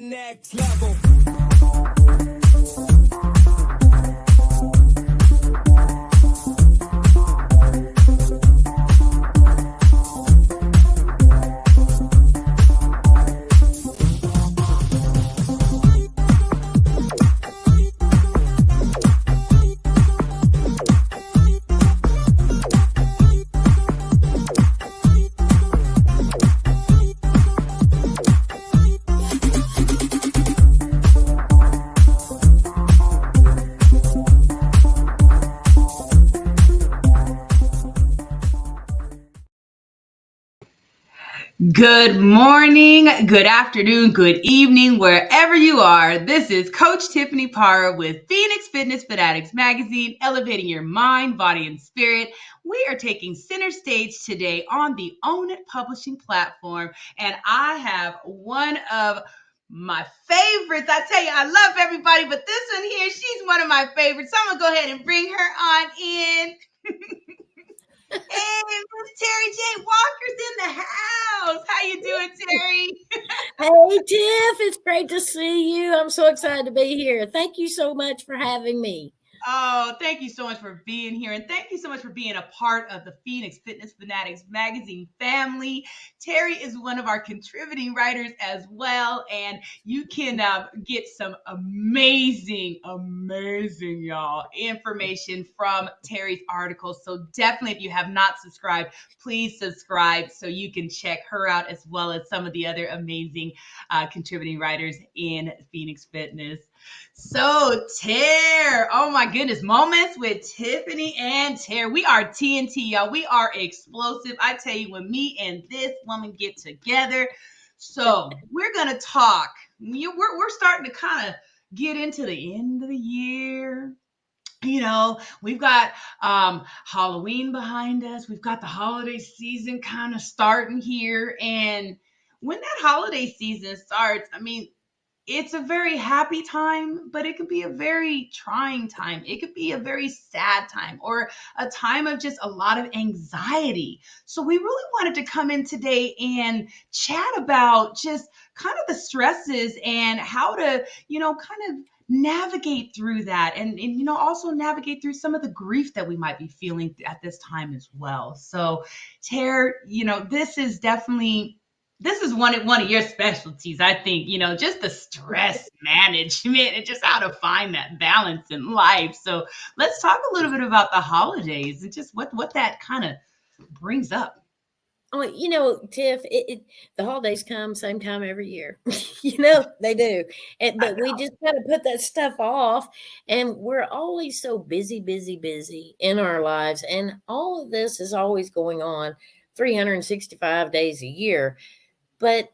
next level. Good morning, good afternoon, good evening, wherever you are. This is Coach Tiffany Parra with Phoenix Fitness Fanatics Magazine, elevating your mind, body, and spirit. We are taking center stage today on the Own It Publishing platform, and I have one of my favorites. I tell you, I love everybody, but this one here, she's one of my favorites. So I'm going to go ahead and bring her on in. Hey, Miss Terry J. Walker's in the house. How you doing, Terry? Hey, Tiff, it's great to see you. I'm so excited to be here. Thank you so much for having me. Oh, thank you so much for being here. And thank you so much for being a part of the Phoenix Fitness Fanatics Magazine family. Terry is one of our contributing writers as well. And you can get some amazing, y'all, information from Terry's articles. So definitely, if you have not subscribed, please subscribe so you can check her out as well as some of the other amazing contributing writers in Phoenix Fitness. So, oh my goodness, Moments with Tiffany and Terry. We are TNT, y'all. We are explosive. I tell you, when me and this woman get together. So, we're going to talk. We're starting to kind of get into the end of the year. You know, we've got Halloween behind us. We've got the holiday season kind of starting here. And when that holiday season starts, I mean, it's a very happy time, but it could be a very trying time. It could be a very sad time or a time of just a lot of anxiety. So we really wanted to come in today and chat about just kind of the stresses and how to, kind of navigate through that and also navigate through some of the grief that we might be feeling at this time as well. So, Tara, this is one of your specialties, I think, just the stress management and just how to find that balance in life. So let's talk a little bit about the holidays and just what that kind of brings up. Oh, Tiff, the holidays come same time every year. They do. But we just got to put that stuff off. And we're always so busy in our lives. And all of this is always going on 365 days a year. But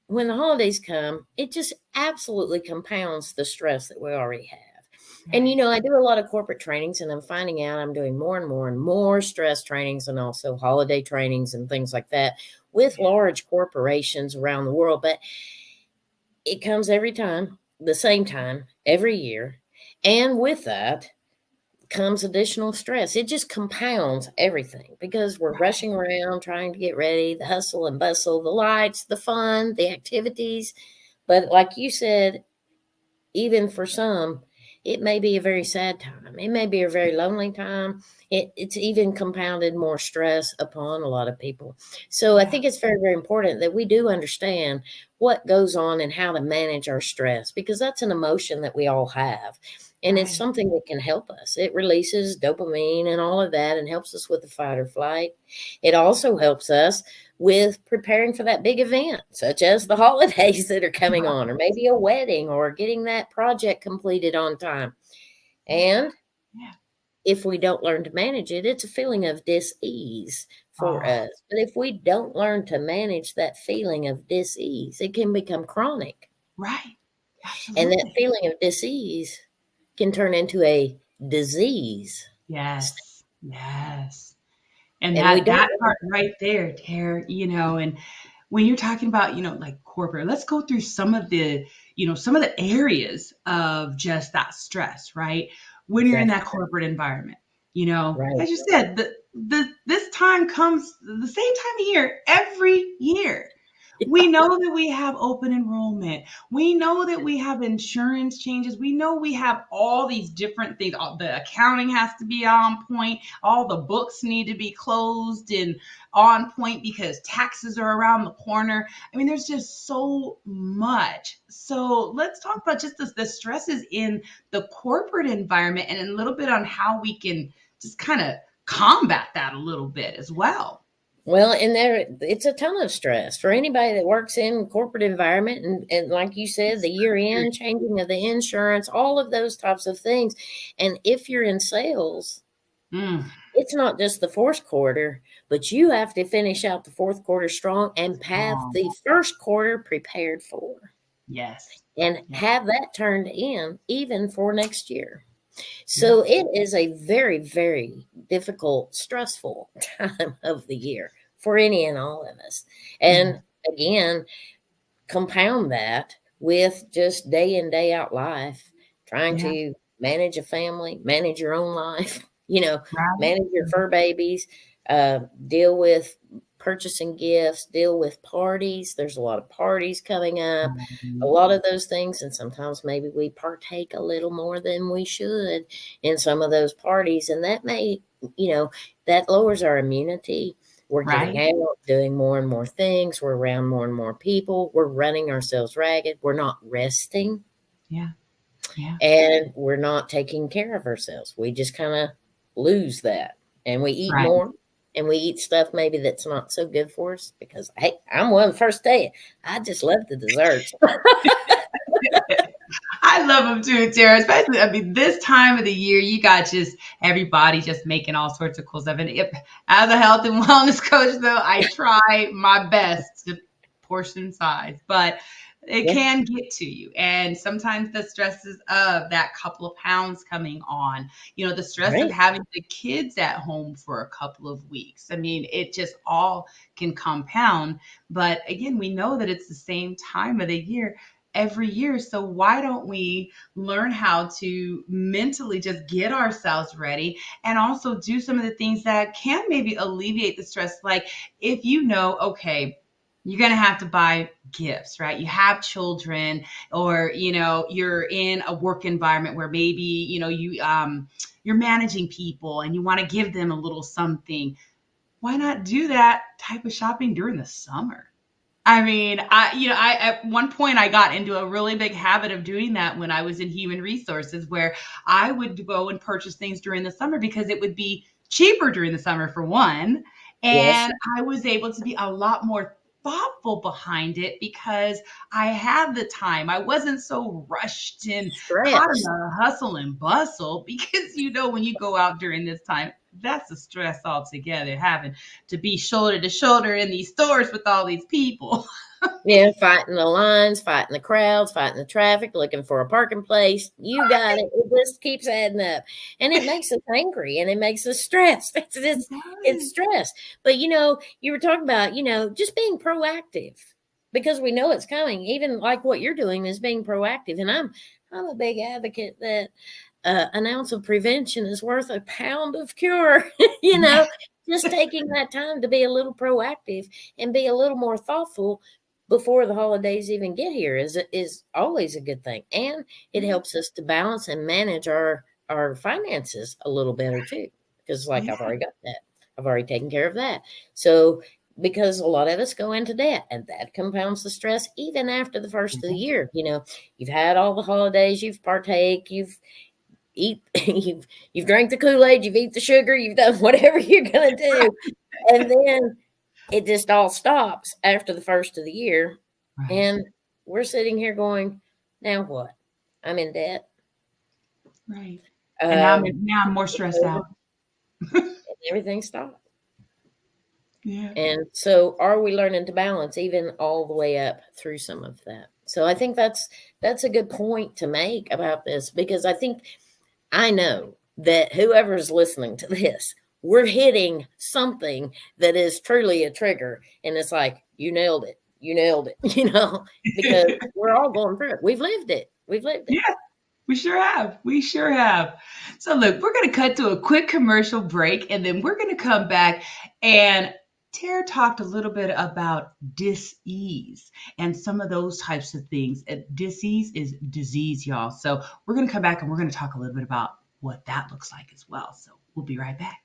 when the holidays come, it just absolutely compounds the stress that we already have. And, I do a lot of corporate trainings, and I'm finding out I'm doing more and more stress trainings and also holiday trainings and things like that with large corporations around the world. But it comes every time, the same time, every year. And with that comes additional stress. It just compounds everything because we're rushing around trying to get ready, the hustle and bustle, the lights, the fun, the activities. But like you said, even for some, it may be a very sad time. It may be a very lonely time. It's even compounded more stress upon a lot of people. So I think it's very, very important that we do understand what goes on and how to manage our stress, because that's an emotion that we all have. And it's something that can help us. It releases dopamine and all of that and helps us with the fight or flight. It also helps us with preparing for that big event, such as the holidays that are coming on, or maybe a wedding, or getting that project completed on time. And if we don't learn to manage it, it's a feeling of dis-ease for us. But if we don't learn to manage that feeling of dis-ease, it can become chronic. Right. Absolutely. And that feeling of dis-ease can turn into a disease. Yes. And that part right there, Tara, and when you're talking about, like corporate, let's go through some of the areas of just that stress, right? When you're in that corporate environment, as you said, this time comes the same time of year every year. We know that we have open enrollment. We know that we have insurance changes. We know we have all these different things. The accounting has to be on point. All the books need to be closed and on point because taxes are around the corner. I mean, there's just so much. So let's talk about just the stresses in the corporate environment and a little bit on how we can just kind of combat that a little bit as well. Well, and it's a ton of stress for anybody that works in corporate environment, and like you said, the year end changing of the insurance, all of those types of things. And if you're in sales, it's not just the fourth quarter, but you have to finish out the fourth quarter strong and have the first quarter prepared for. Yes. And have that turned in even for next year. So it is a very, very difficult, stressful time of the year for any and all of us. And again, compound that with just day in, day out life, trying to manage a family, manage your own life, manage your fur babies, deal with purchasing gifts, deal with parties. There's a lot of parties coming up, a lot of those things. And sometimes maybe we partake a little more than we should in some of those parties. And that may, that lowers our immunity. We're getting out, doing more and more things. We're around more and more people. We're running ourselves ragged. We're not resting. Yeah. And we're not taking care of ourselves. We just kind of lose that. And we eat more. And we eat stuff maybe that's not so good for us because, hey, I'm one of the first to tell you, I just love the desserts. I love them too, Tara. Especially, I mean, this time of the year, you got just everybody just making all sorts of cool stuff. And as a health and wellness coach, though, I try my best to portion size, but it can get to you. And sometimes the stresses of that couple of pounds coming on, the stress of having the kids at home for a couple of weeks. I mean, it just all can compound. But again, we know that it's the same time of the year every year. So why don't we learn how to mentally just get ourselves ready and also do some of the things that can maybe alleviate the stress? Like if okay, you're going to have to buy gifts, right? You have children or, you're in a work environment where maybe, you're managing people and you want to give them a little something. Why not do that type of shopping during the summer? I mean, I at one point I got into a really big habit of doing that when I was in human resources, where I would go and purchase things during the summer because it would be cheaper during the summer for one. And I was able to be a lot more thoughtful behind it because I had the time. I wasn't so rushed and caught in the hustle and bustle because, when you go out during this time, that's a stress altogether, having to be shoulder to shoulder in these stores with all these people. Fighting the lines, fighting the crowds, fighting the traffic, looking for a parking place. You got it. It just keeps adding up. And it makes us angry and it makes us stressed. It's stress. But, you were talking about, just being proactive because we know it's coming. Even like what you're doing is being proactive. And I'm a big advocate that an ounce of prevention is worth a pound of cure. Just taking that time to be a little proactive and be a little more thoughtful before the holidays even get here is always a good thing. And it helps us to balance and manage our finances a little better too. Because I've already got that. I've already taken care of that. So because a lot of us go into debt and that compounds the stress even after the first of the year. You've had all the holidays, you've partake, you've drank the Kool-Aid, you've eaten the sugar, you've done whatever you're going to do. And then it just all stops after the first of the year. Right. And we're sitting here going, now what? I'm in debt. Right. And now I'm more stressed out. And everything stopped. Yeah. And so are we learning to balance even all the way up through some of that? So I think that's a good point to make about this, because I know that whoever's listening to this, we're hitting something that is truly a trigger. And it's like, you nailed it, because we're all going through it. We've lived it. Yeah, we sure have. So look, we're going to cut to a quick commercial break, and then we're going to come back and Tara talked a little bit about dis-ease and some of those types of things. Dis-ease is disease, y'all. So we're going to come back and we're going to talk a little bit about what that looks like as well. So we'll be right back.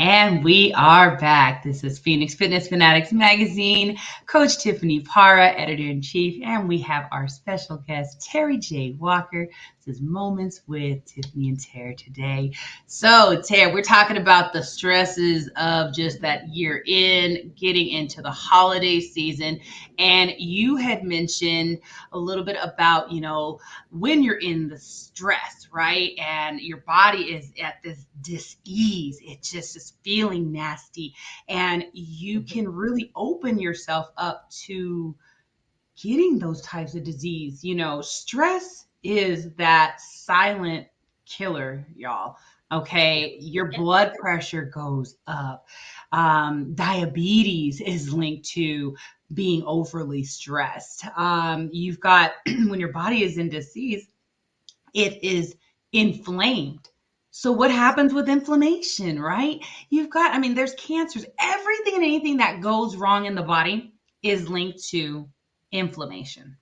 And we are back. This is Phoenix Fitness Fanatics Magazine, Coach Tiffany Parra, Editor-in-Chief, and we have our special guest, Terry J. Walker. This is Moments with Tiffany and Tara today. So, Tara, we're talking about the stresses of just that year in, getting into the holiday season. And you had mentioned a little bit about, when you're in the stress, right? And your body is at this dis-ease. It just is feeling nasty. And you can really open yourself up to getting those types of disease. Stress is that silent killer, y'all. Okay. Your blood pressure goes up. Diabetes is linked to being overly stressed. You've got, when your body is in disease, it is inflamed. So what happens with inflammation, right? There's cancers. Everything and anything that goes wrong in the body is linked to inflammation.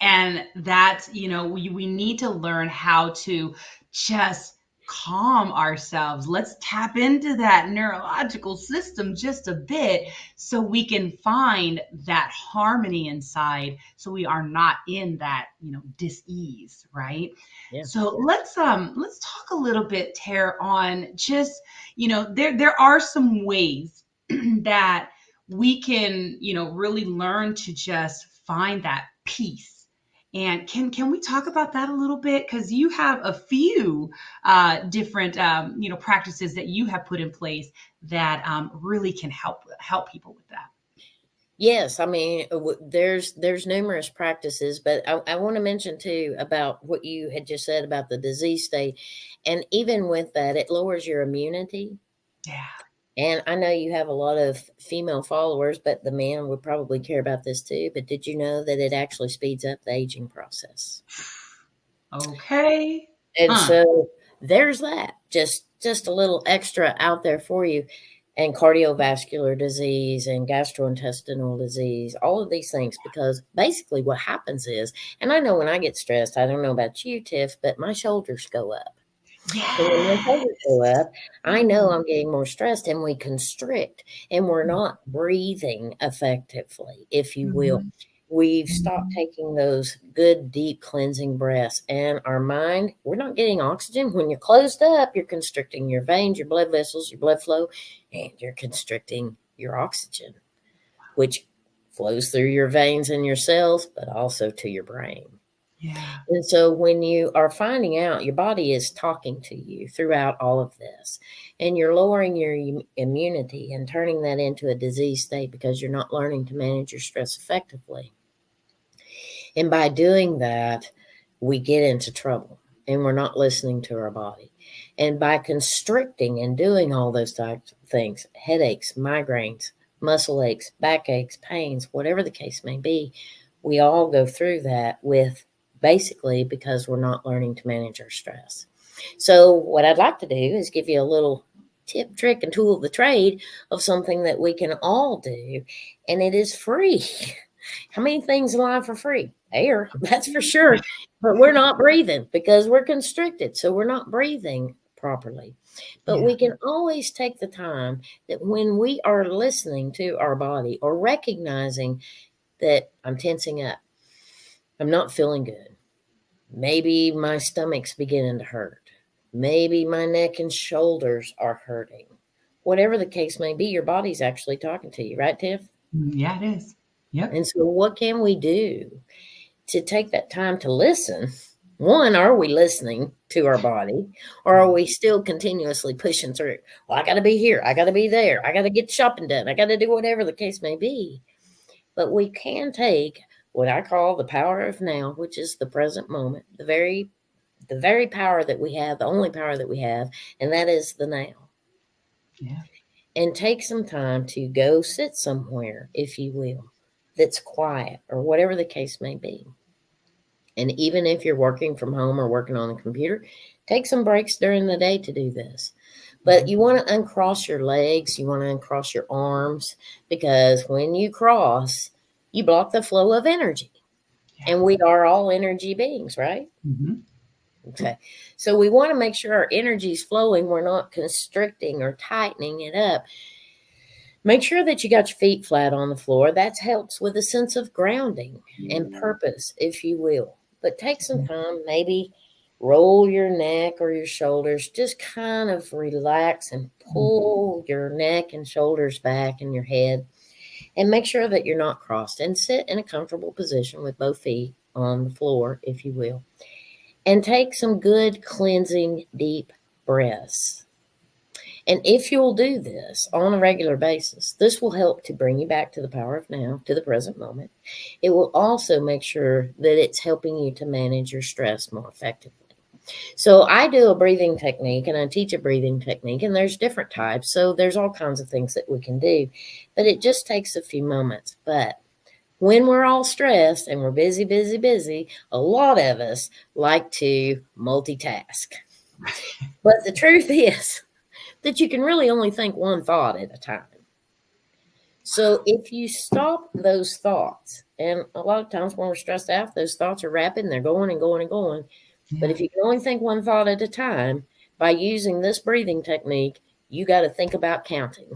And that's, we need to learn how to just calm ourselves. Let's tap into that neurological system just a bit so we can find that harmony inside so we are not in that, dis-ease, right? Yeah. So let's talk a little bit, Tara, on just, there are some ways that we can, really learn to just find that peace. And can we talk about that a little bit? Because you have a few different practices that you have put in place that really can help people with that. Yes, there's numerous practices, but I want to mention too about what you had just said about the disease state, and even with that, it lowers your immunity. Yeah. And I know you have a lot of female followers, but the men would probably care about this too. But did you know that it actually speeds up the aging process? Okay. And so there's that. Just a little extra out there for you. And cardiovascular disease and gastrointestinal disease, all of these things, because basically what happens is, and I know when I get stressed, I don't know about you, Tiff, but my shoulders go up. Yes. And when my shoulders go up, I know I'm getting more stressed and we constrict and we're not breathing effectively, if you will. Mm-hmm. We've stopped taking those good, deep cleansing breaths, and our mind, we're not getting oxygen. When you're closed up, you're constricting your veins, your blood vessels, your blood flow, and you're constricting your oxygen, which flows through your veins and your cells, but also to your brain. Yeah. And so when you are finding out your body is talking to you throughout all of this, and you're lowering your immunity and turning that into a disease state because you're not learning to manage your stress effectively. And by doing that, we get into trouble and we're not listening to our body. And by constricting and doing all those types of things, headaches, migraines, muscle aches, backaches, pains, whatever the case may be, we all go through that with basically because we're not learning to manage our stress. So what I'd like to do is give you a little tip, trick, and tool of the trade of something that we can all do, and it is free. How many things in life are free? Air, that's for sure. But we're not breathing because we're constricted. So we're not breathing properly. But we can always take the time that when we are listening to our body or recognizing that I'm tensing up, I'm not feeling good. Maybe my stomach's beginning to hurt. Maybe my neck and shoulders are hurting. whatever the case may be, your body's actually talking to you, right, Tiff? Yeah, it is. Yep. And so what can we do to take that time to listen? One, are we listening to our body, or are we still continuously pushing through? Well, I got to be here. I got to be there. I got to get shopping done. I got to do whatever the case may be. But we can take what I call the power of now, which is the present moment, the very power that we have, the only power that we have, and that is the now. Yeah. And take some time to go sit somewhere, if you will, that's quiet or whatever the case may be. And even if you're working from home or working on the computer, take some breaks during the day to do this. But you want to uncross your legs, you want to uncross your arms, because when you cross, you block the flow of energy. Yeah. And we are all energy beings, right? Mm-hmm. Okay. So we want to make sure our energy is flowing. We're not constricting or tightening it up. Make sure that you got your feet flat on the floor. That helps with a sense of grounding and purpose, if you will. But take some time, maybe roll your neck or your shoulders, just kind of relax and pull your neck and shoulders back and your head, and make sure that you're not crossed, and sit in a comfortable position with both feet on the floor, if you will, and take some good cleansing deep breaths. And if you'll do this on a regular basis, this will help to bring you back to the power of now, to the present moment. It will also make sure that it's helping you to manage your stress more effectively. So I do a breathing technique, and I teach a breathing technique, and there's different types. So there's all kinds of things that we can do, but it just takes a few moments. But when we're all stressed and we're busy, a lot of us like to multitask. But the truth is that you can really only think one thought at a time. So if you stop those thoughts, and a lot of times when we're stressed out, those thoughts are rapid and they're going and going and going. Yeah. But if you can only think one thought at a time, by using this breathing technique, you got to think about counting.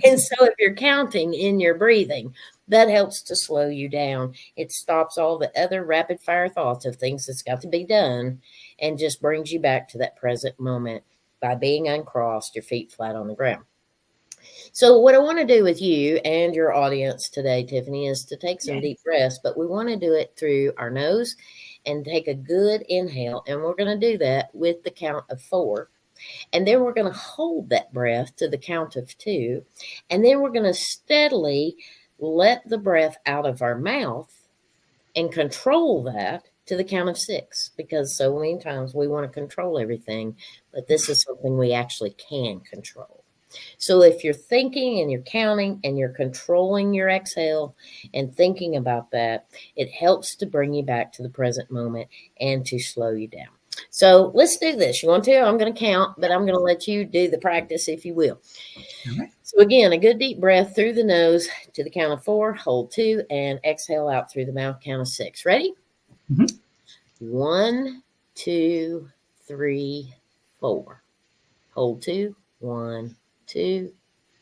And so if you're counting in your breathing, that helps to slow you down. It stops all the other rapid fire thoughts of things that's got to be done, and just brings you back to that present moment by being uncrossed, your feet flat on the ground. So what I want to do with you and your audience today, Tiffany, is to take some deep breaths, but we want to do it through our nose and take a good inhale. And we're going to do that with the count of 4. And then we're going to hold that breath to the count of 2. And then we're going to steadily let the breath out of our mouth and control that to the count of 6, because so many times we want to control everything, but this is something we actually can control. So if you're thinking and you're counting and you're controlling your exhale and thinking about that, it helps to bring you back to the present moment and to slow you down. So let's do this. You want to? I'm going to count, but I'm going to let you do the practice, if you will. Okay. So again, a good deep breath through the nose to the count of 4, hold 2, and exhale out through the mouth, count of 6. Ready? Mm-hmm. 1, 2, 3, 4. Hold 2. 1, 2.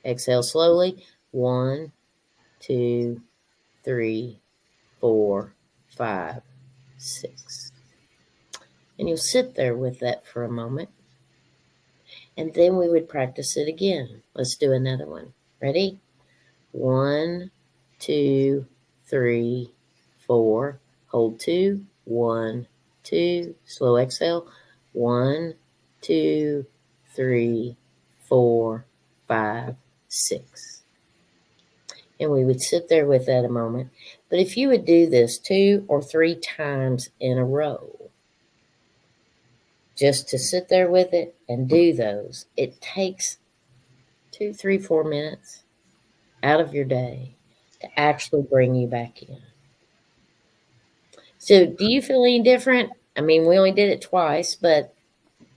Exhale slowly. 1, 2, 3, 4, 5, 6. And you'll sit there with that for a moment. And then we would practice it again. Let's do another one. Ready? 1, 2, 3, 4. Hold 2. 1, 2. Slow exhale. 1, 2, 3, 4, 5, 6. And we would sit there with that a moment. But if you would do this 2 or 3 times in a row, just to sit there with it and do those, it takes 2, 3, 4 minutes out of your day to actually bring you back in. So do you feel any different? I mean, we only did it twice, but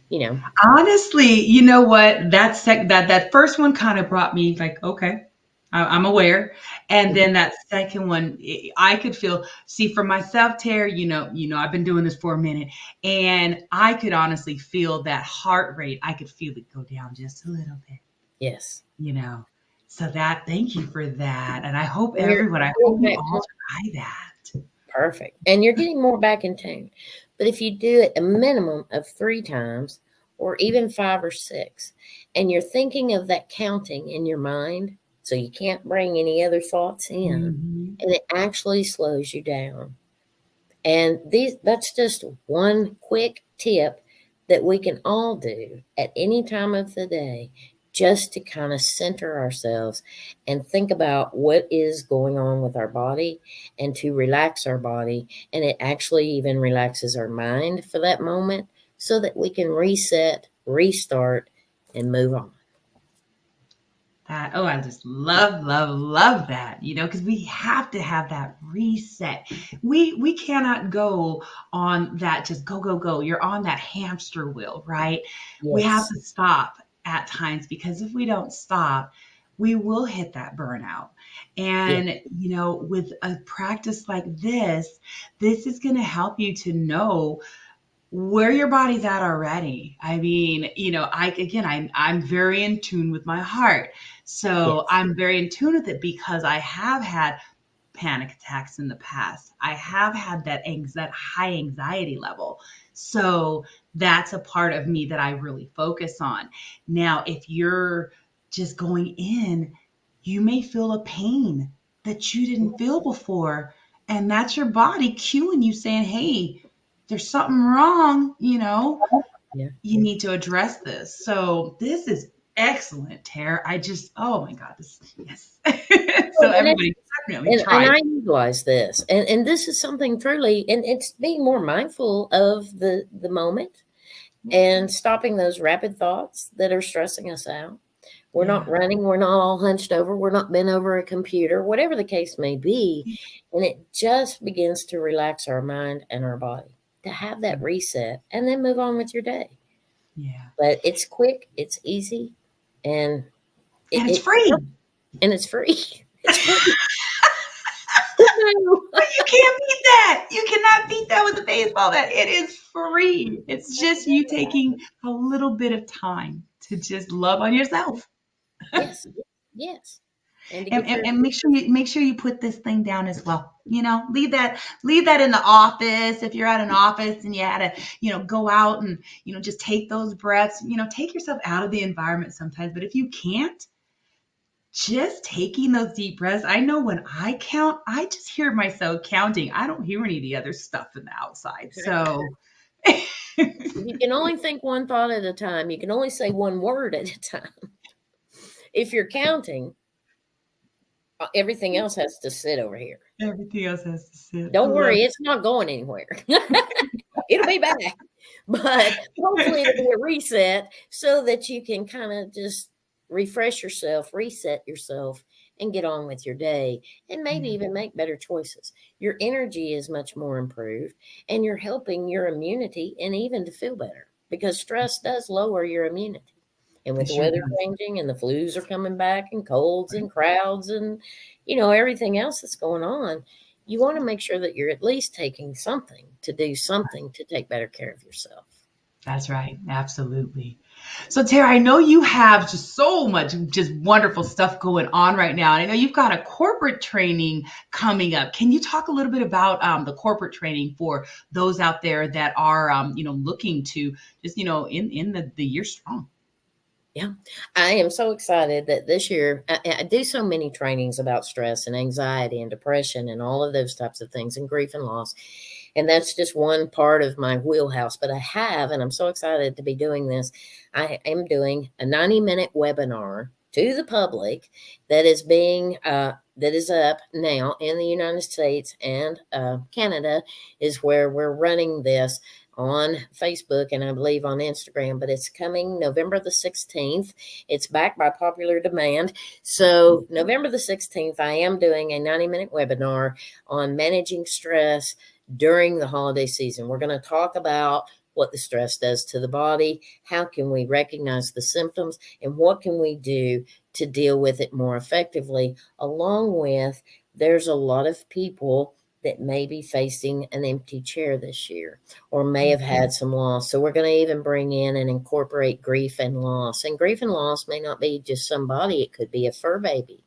you know. Honestly, you know what? That first one kind of brought me like, okay, I'm aware. And then that second one, I could feel, see for myself, Terry, you know, I've been doing this for a minute, and I could honestly feel that heart rate. I could feel it go down just a little bit. Yes. You know, so thank you for that. And I hope everyone, I hope we all try that. Perfect. And you're getting more back in tune. But if you do it a minimum of 3 times or even 5 or 6, and you're thinking of that counting in your mind, so you can't bring any other thoughts in, Mhm. and it actually slows you down. And that's just one quick tip that we can all do at any time of the day, just to kind of center ourselves and think about what is going on with our body, and to relax our body. And it actually even relaxes our mind for that moment, so that we can reset, restart, and move on. Oh, I just love that, because we have to have that reset. We cannot go on that just go, go, go. You're on that hamster wheel, right? We have Yes. to stop at times, because if we don't stop, we will hit that burnout. Yeah. And, with a practice like this is going to help you to know where your body's at already. I mean, I'm very in tune with my heart. So Yes. I'm very in tune with it, because I have had panic attacks in the past. I have had that high anxiety level. So that's a part of me that I really focus on. Now, if you're just going in, you may feel a pain that you didn't feel before. And that's your body cueing you, saying, hey, there's something wrong, Yeah. you need to address this. So this is excellent, Tara. Oh my God, yes. So Well, everybody definitely and try. I utilize this, and this is something truly, and it's being more mindful of the moment, and stopping those rapid thoughts that are stressing us out. We're not Yeah. running, we're not all hunched over, we're not bent over a computer, whatever the case may be. And it just begins to relax our mind and our body, to have that reset, and then move on with your day. Yeah. But it's quick, it's easy, and And it's it free. and it's free. It's free. But you can't beat that. You cannot beat that with a baseball bat. It is free. It's just you taking a little bit of time to just love on yourself. Yes, yes. And to and, get and, your and make sure you put this thing down as well. Leave that in the office. If you're at an office and you had to go out and just take those breaths, take yourself out of the environment sometimes. But if you can't, just taking those deep breaths. I know when I count, I just hear myself counting. I don't hear any of the other stuff in the outside. So you can only think one thought at a time. You can only say one word at a time. If you're counting, everything else has to sit over here. everything else has to sit. I Don't love worry, it's not going anywhere. It'll be back. But hopefully it'll be a reset, so that you can kind of just refresh yourself, reset yourself, and get on with your day, and maybe it. even make better choices. Your energy is much more improved, and you're helping your immunity, and even to feel better, because stress does lower your immunity. And with It the sure weather does. changing, and the flus are coming back, and colds and crowds, and everything else that's going on, you want to make sure that you're at least taking something to do something to take better care of yourself. That's right. Absolutely. So, Tara, I know you have just so much just wonderful stuff going on right now. And I know you've got a corporate training coming up. Can you talk a little bit about the corporate training for those out there that are, looking to just, in the year strong? Yeah, I am so excited that this year I do so many trainings about stress and anxiety and depression and all of those types of things, and grief and loss. And that's just one part of my wheelhouse. But and I'm so excited to be doing this. I am doing a 90-minute webinar to the public that is up now in the United States, and Canada is where we're running this, on Facebook, and I believe on Instagram, but it's coming November the 16th. It's back by popular demand. So November the 16th, I am doing a 90-minute webinar on managing stress during the holiday season. We're going to talk about what the stress does to the body, how can we recognize the symptoms, and what can we do to deal with it more effectively, along with there's a lot of people that may be facing an empty chair this year, or may have had some loss. So we're going to even bring in and incorporate grief and loss. And grief and loss may not be just somebody, it could be a fur baby.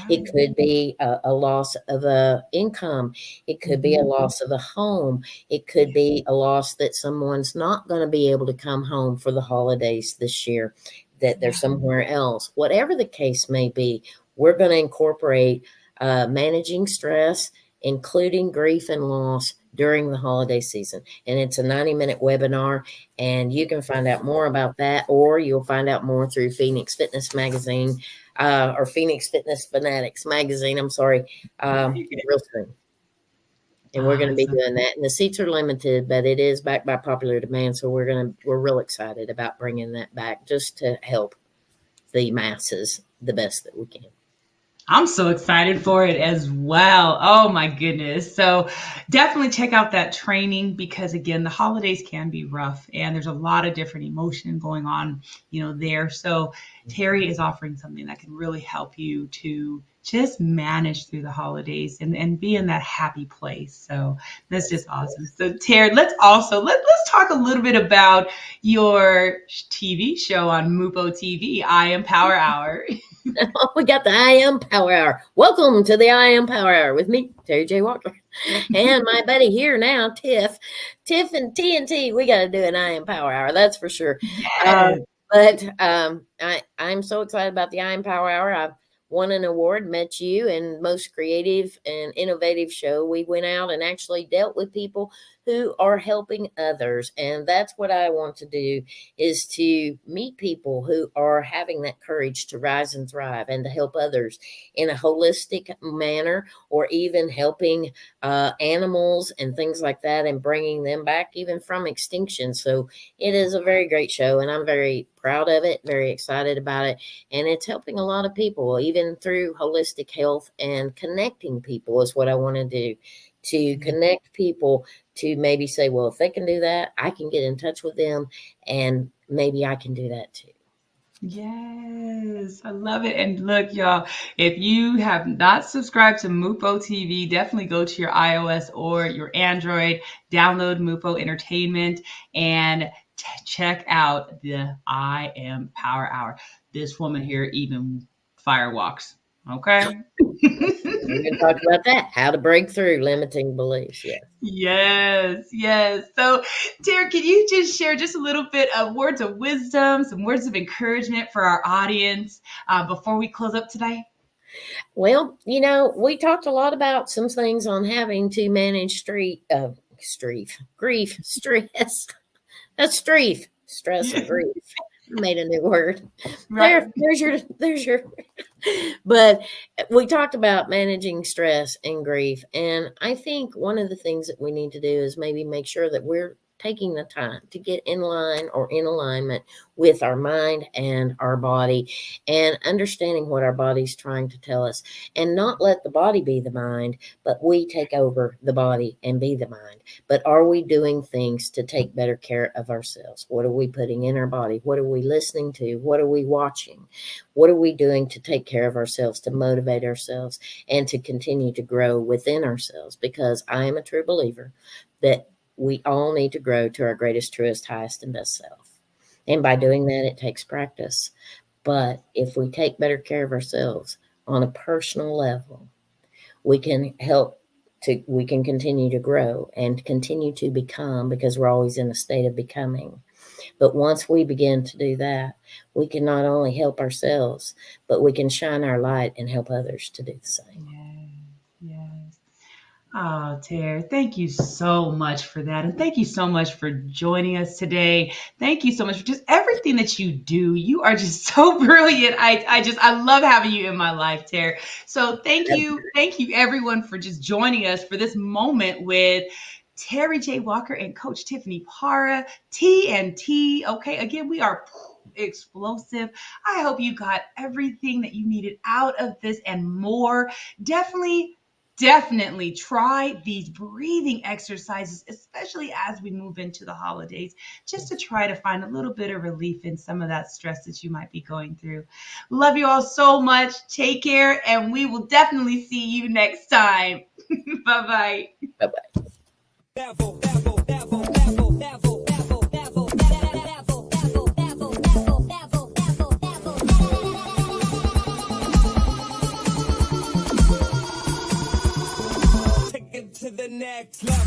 It Right. could be a loss of a income. It could be a loss of a home. It could be a loss that someone's not going to be able to come home for the holidays this year, that they're Yeah. somewhere else. Whatever the case may be, we're going to incorporate managing stress, including grief and loss during the holiday season. And it's a 90-minute webinar, and you can find out more about that, or you'll find out more through Phoenix Fitness Magazine, or Phoenix Fitness Fanatics magazine, I'm sorry, real soon. And we're going to be Awesome. doing that. And the seats are limited, but it is backed by popular demand. So we're real excited about bringing that back just to help the masses the best that we can. I'm so excited for it as well. Oh my goodness. So definitely check out that training, because again, the holidays can be rough and there's a lot of different emotion going on, there. So Terry is offering something that can really help you to just manage through the holidays and be in that happy place. So that's just awesome. So Terry, let's talk a little bit about your TV show on MUPO TV, I Am Power Hour. We got the I Am Power Hour. Welcome to the I Am Power Hour with me, Terry J. Walker, and my buddy here now, Tiff and TNT. We got to do an I Am Power Hour, that's for sure. Yes. I'm so excited about the I Am Power Hour. I've won an award, met you, and most creative and innovative show. We went out and actually dealt with people who are helping others. And that's what I want to do, is to meet people who are having that courage to rise and thrive and to help others in a holistic manner, or even helping animals and things like that, and bringing them back even from extinction. So it is a very great show, and I'm very proud of it, very excited about it. And it's helping a lot of people, even through holistic health, and connecting people is what I want to do, to connect people to maybe say, well, if they can do that, I can get in touch with them, and maybe I can do that too. Yes, I love it. And look, y'all, if you have not subscribed to MUPO TV, definitely go to your iOS or your Android, download MUPO Entertainment, and check out the I Am Power Hour. This woman here even firewalks. Okay. We're going to talk about that, how to break through limiting beliefs. Yes. So, Tara, can you just share just a little bit of words of wisdom, some words of encouragement for our audience before we close up today? Well, we talked a lot about some things on having to manage grief, stress. That's stress and grief. Made a new word. Right. There's your. But we talked about managing stress and grief. And I think one of the things that we need to do is maybe make sure that we're taking the time to get in line or in alignment with our mind and our body, and understanding what our body's trying to tell us, and not let the body be the mind, but we take over the body and be the mind. But are we doing things to take better care of ourselves? What are we putting in our body? What are we listening to? What are we watching? What are we doing to take care of ourselves, to motivate ourselves, and to continue to grow within ourselves? Because I am a true believer that we all need to grow to our greatest, truest, highest, and best self. And by doing that, it takes practice. But if we take better care of ourselves on a personal level, we can we can continue to grow and continue to become, because we're always in a state of becoming. But once we begin to do that, we can not only help ourselves, but we can shine our light and help others to do the same. Yes. Oh, Tara, thank you so much for that. And thank you so much for joining us today. Thank you so much for just everything that you do. You are just so brilliant. I love having you in my life, Tara. So thank you everyone for just joining us for this moment with Terry J. Walker and Coach Tiffany Parra, TNT. Okay, again, we are explosive. I hope you got everything that you needed out of this and more. Definitely try these breathing exercises, especially as we move into the holidays, just to try to find a little bit of relief in some of that stress that you might be going through. Love you all so much. Take care, and we will definitely see you next time. Bye-bye. Bye-bye. back flow.